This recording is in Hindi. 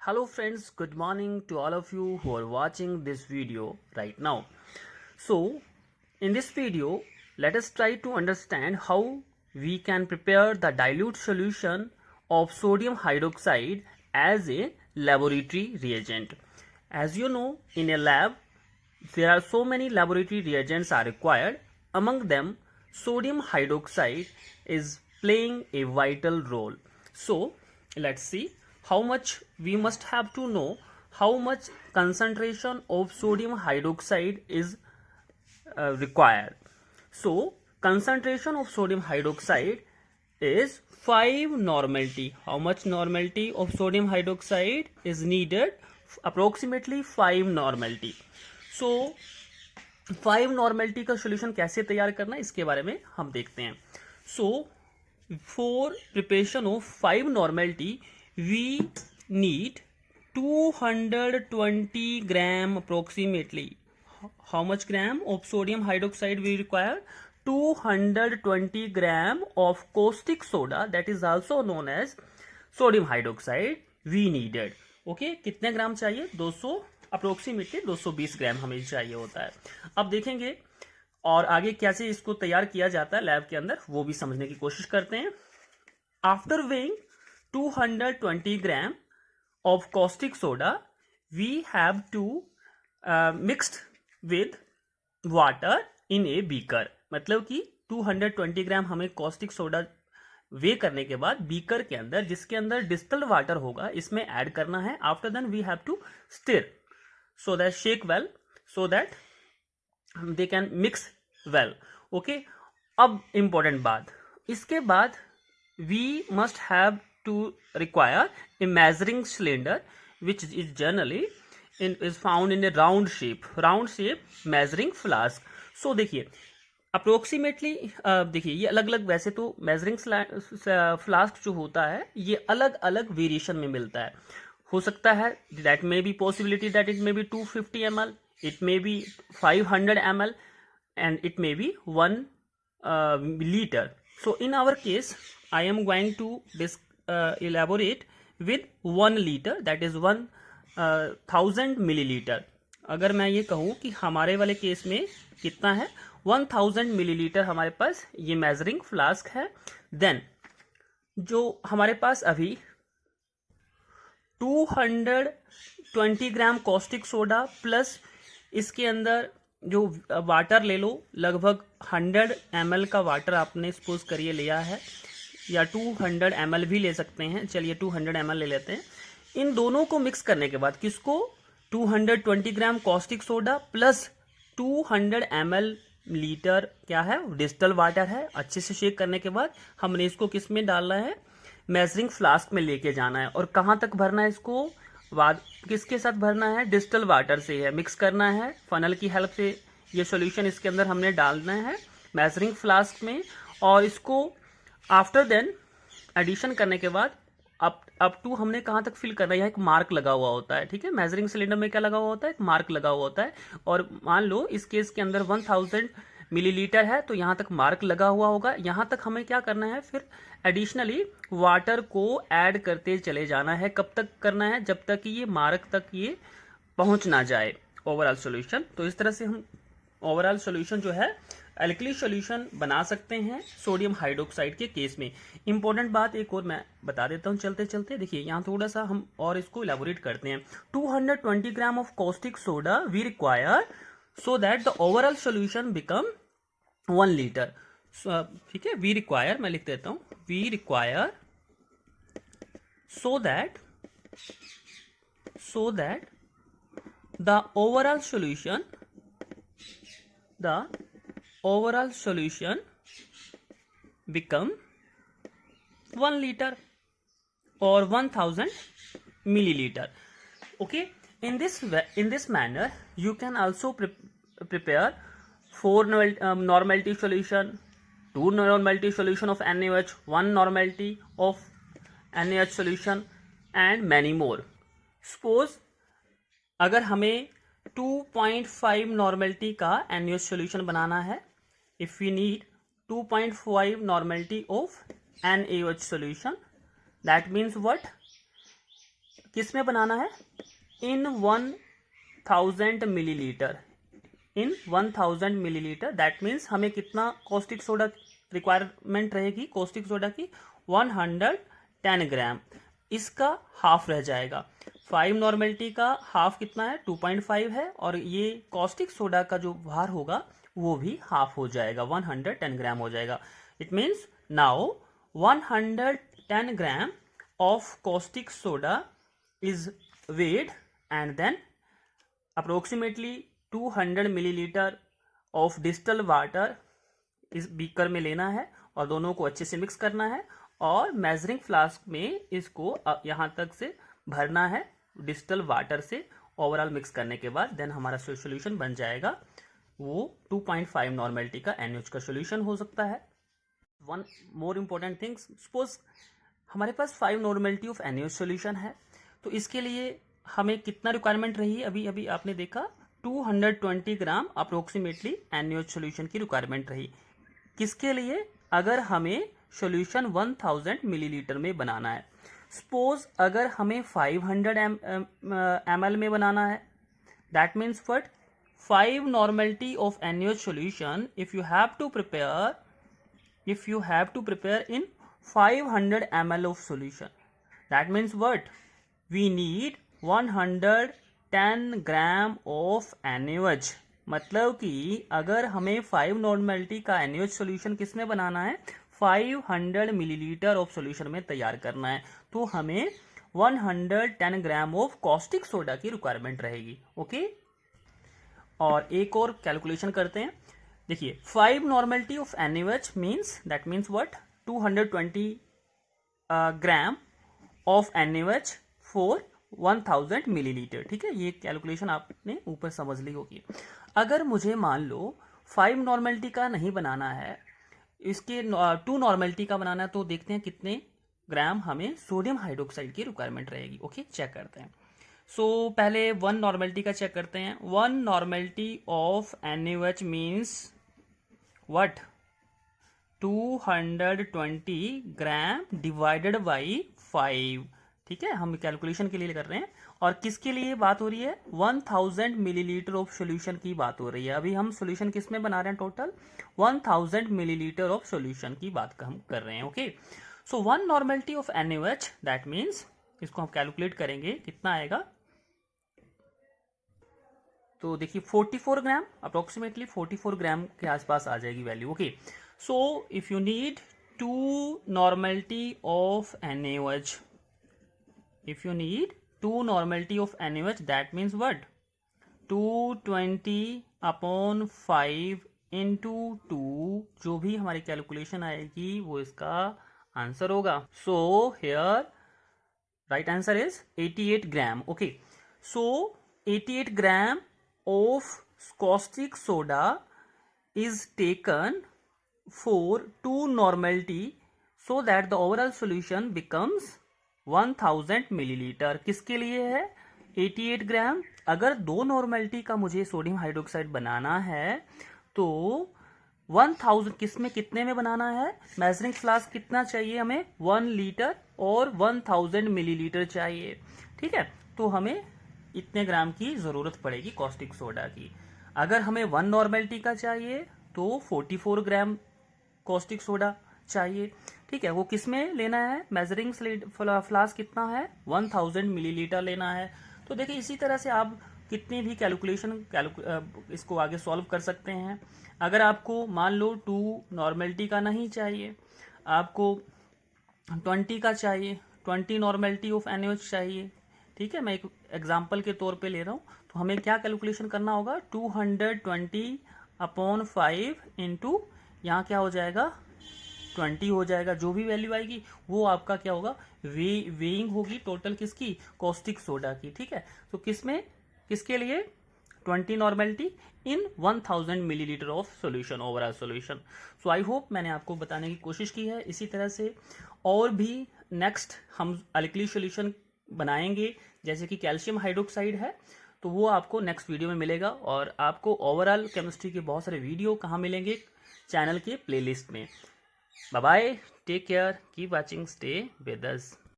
Hello friends, good morning to all of you who are watching this video right now. So, in this video, let us try to understand how we can prepare the dilute solution of sodium hydroxide as a laboratory reagent. As you know, in a lab, there are so many laboratory reagents are required. Among them, sodium hydroxide is playing a vital role. So, let's see how much we must have to know how much concentration of sodium hydroxide is required. So, concentration of sodium hydroxide is 5 normality. How much normality of sodium hydroxide is needed? Approximately 5 normality. So 5 normality का सोल्यूशन कैसे तैयार करना है इसके बारे में हम देखते हैं. So for preparation of 5 normality we need 220 gram approximately. How much gram of sodium hydroxide we require? 220 gram of caustic soda, that is also known as sodium hydroxide we needed. Okay, कितने ग्राम चाहिए? 200, अप्रोक्सीमेटली 220 ग्राम हमें चाहिए होता है. अब देखेंगे और आगे कैसे इसको तैयार किया जाता है लैब के अंदर, वो भी समझने की कोशिश करते हैं. After weighing 220 gram of caustic soda we have to mixed with water in a beaker. मतलब कि 220 ग्राम हमें कॉस्टिक सोडा वे करने के बाद बीकर के अंदर, जिसके अंदर डिस्टिल्ड वाटर होगा, इसमें ऐड करना है. After then we have to stir so that shake well so that they can mix well. Okay, अब important बात, इसके बाद we must have to require a measuring cylinder which is generally is found in a round shape measuring flask. So देखिए अप्रोक्सीमेटली देखिए ये अलग अलग, वैसे तो मेजरिंग फ्लास्क जो होता है ये अलग अलग वेरिएशन में मिलता है. हो सकता है that may be possibility that it may be 250 ml, it may be 500 ml and it may be 1 liter. So in our case I am going to elaborate with 1 liter, that is 1000 milliliter. अगर मैं ये कहूँ कि हमारे वाले केस में कितना है, 1000 मिलीलीटर हमारे पास ये मेजरिंग फ्लास्क है. देन जो हमारे पास अभी 220 ग्राम कॉस्टिक सोडा प्लस इसके अंदर जो वाटर ले लो, लगभग 100 ml का वाटर आपने सपोज करिए लिया है, या 200 ml भी ले सकते हैं. चलिए 200 ml ले लेते हैं. इन दोनों को मिक्स करने के बाद किसको, 220 gram caustic soda plus 200 ml litre क्या है, डिस्टिल्ड वाटर है. अच्छे से शेक करने के बाद हमने इसको किस में डालना है, मेजरिंग फ्लास्क में लेके जाना है. और कहाँ तक भरना है इसको, किसके साथ भरना है, डिस्टिल्ड वाटर से है. मिक्स करना है फनल की हेल्प से. ये सॉल्यूशन इसके अंदर हमने डालना है मेजरिंग फ्लास्क में. और इसको आफ्टर देन एडिशन करने के बाद अप टू हमने कहाँ तक फिल करना है, एक मार्क लगा हुआ होता है. ठीक है, मेजरिंग सिलेंडर में क्या लगा हुआ होता है, एक मार्क लगा हुआ होता है. और मान लो इस केस के अंदर 1000 मिलीलीटर है तो यहाँ तक मार्क लगा हुआ होगा. यहाँ तक हमें क्या करना है, फिर एडिशनली वाटर को ऐड करते चले जाना है. कब तक करना है, जब तक कि ये मार्क तक ये पहुँच ना जाए ओवरऑल सॉल्यूशन. तो इस तरह से हम ओवरऑल सॉल्यूशन जो है एल्कली सॉल्यूशन बना सकते हैं सोडियम हाइड्रोक्साइड के केस में. इंपॉर्टेंट बात एक और मैं बता देता हूं चलते चलते. देखिए यहाँ थोड़ा सा हम और इसको इलेबोरेट करते हैं. 220 gram of caustic soda we require so that the overall solution become 1 litre. ठीक है, वी रिक्वायर, मैं लिख देता हूं, we require so that the overall solution become 1 liter or 1000 milliliter. Okay, in this manner you can also prepare 4 normality solution, 2 normality solution of NaOH, 1 normality of NaOH solution and many more. Suppose अगर हमें 2.5 नॉर्मेलिटी का NaOH सॉल्यूशन बनाना है, if we need 2.5 normality of NaOH solution, that means what, किस में बनाना है? In 1000 millilitre, in 1000 millilitre. That means हमें कितना कॉस्टिक सोडा रिक्वायरमेंट रहेगी कॉस्टिक सोडा की? 110 ग्राम। इसका हाफ रह जाएगा। 5 नॉर्मेलिटी का हाफ कितना है? 2.5 है, और ये कॉस्टिक सोडा का जो भार होगा वो भी हाफ हो जाएगा, 110 ग्राम हो जाएगा। It means now 110 gram of caustic soda is weighed, and then approximately 200 milliliter of distilled water इस बीकर में लेना है और दोनों को अच्छे से मिक्स करना है, और मेजरिंग फ्लास्क में इसको यहाँ तक से भरना है डिस्टल वाटर से। ओवरऑल मिक्स करने के बाद देन हमारा सोल्यूशन बन जाएगा, वो 2.5 नॉर्मेलिटी का NaOH का सोल्यूशन हो सकता है। One more important things, suppose हमारे पास 5 नॉर्मेलिटी ऑफ NaOH सोल्यूशन है, तो इसके लिए हमें कितना रिक्वायरमेंट रही? अभी आपने देखा 220 ग्राम अप्रोक्सीमेटली NaOH सोल्यूशन की रिक्वायरमेंट रही। किसके लिए? अगर हमें सोल्यूशन 1000 मिलीलीटर में बनाना है। सपोज अगर हमें 500 ml में बनाना है, that means what? 5 normality of NaOH solution if you have to prepare in 500 ml of solution, that means what? We need 110 gram of NaOH। मतलब कि अगर हमें 5 नॉर्मेलिटी का NaOH सोल्यूशन किस में बनाना है? 500 मिलीलीटर ऑफ सोल्यूशन में तैयार करना है, तो हमें 110 ग्राम ऑफ कॉस्टिक सोडा की रिक्वायरमेंट रहेगी। ओके, और एक और कैलकुलेशन करते हैं। देखिए 5 normality of NaOH means, that means what? 220 gram of NaOH for 1000 millilitre. ठीक है, ये कैलकुलेशन आपने ऊपर समझ ली होगी। अगर मुझे मान लो 5 नॉर्मेलिटी का नहीं बनाना है, इसके 2 नॉर्मेलिटी का बनाना है, तो देखते हैं कितने ग्राम हमें सोडियम हाइड्रोक्साइड की रिक्वायरमेंट रहेगी। ओके, चेक करते हैं। सो पहले 1 नॉर्मेलिटी का चेक करते हैं। 1 normality of NaOH means what? 220 gram divided by 5। ठीक है, हम कैलकुलेशन के लिए कर रहे हैं, और किसके लिए बात हो रही है? 1000 मिलीलीटर ऑफ सोल्यूशन की बात हो रही है। अभी हम सोल्यूशन किस में बना रहे हैं? टोटल 1000 मिलीलीटर ऑफ सोल्यूशन की बात हम कर रहे हैं। Okay, so 1 normality of NaOH, that means इसको हम कैलकुलेट करेंगे, कितना आएगा? तो देखिए 44 ग्राम, अप्रोक्सीमेटली 44 ग्राम के आसपास आ जाएगी value. Okay, so if you need 2 normality of NaOH, if you need 2 normality of NaOH, that means what? 220 upon 5 into 2, जो भी हमारी कैलकुलेशन आएगी वो इसका आंसर होगा। So here right answer is 88 gram. Okay, so 88 gram of caustic soda is taken for 2 normality, so that the overall solution becomes 1000 millilitre. किसके लिए है? 88 ग्राम। अगर 2 नॉर्मेलिटी का मुझे सोडियम हाइड्रोक्साइड बनाना है, तो 1000 किस में, कितने में बनाना है? मेजरिंग फ्लास्क कितना चाहिए हमें? 1 लीटर और 1000 मिलीलीटर चाहिए। ठीक है, तो हमें इतने ग्राम की जरूरत पड़ेगी कॉस्टिक सोडा की। अगर हमें 1 नॉर्मेलिटी का चाहिए तो 44 ग्राम कॉस्टिक सोडा चाहिए। ठीक है, वो किस में लेना है? मेजरिंग फ्लास्क कितना है? 1000 मिलीलीटर लेना है। तो देखिए इसी तरह से आप कितनी भी कैलकुलेशन इसको आगे सॉल्व कर सकते हैं। अगर आपको मान लो 2 नॉर्मेलिटी का नहीं चाहिए, आपको 20 का चाहिए, 20 नॉर्मेलिटी ऑफ NaOH चाहिए। ठीक है, मैं एक एग्जाम्पल के तौर पे ले रहा हूँ, तो हमें क्या कैलकुलेशन करना होगा? 220 अपॉन 5 इंटू यहाँ क्या हो जाएगा? 20 हो जाएगा। जो भी वैल्यू आएगी वो आपका क्या होगा? वेइंग होगी टोटल किसकी? कॉस्टिक सोडा की। ठीक है, तो किसके लिए? 20 normality in 1000 millilitre of solution, overall solution. So I hope मैंने आपको बताने की कोशिश की है। इसी तरह से और भी नेक्स्ट हम अल्कली सोल्यूशन बनाएंगे, जैसे कि कैल्शियम हाइड्रोक्साइड है, तो वो आपको नेक्स्ट वीडियो में मिलेगा। और आपको ओवरऑल केमिस्ट्री के बहुत सारे वीडियो कहाँ मिलेंगे? चैनल के प्लेलिस्ट में। Bye bye, take care, keep watching, stay with us.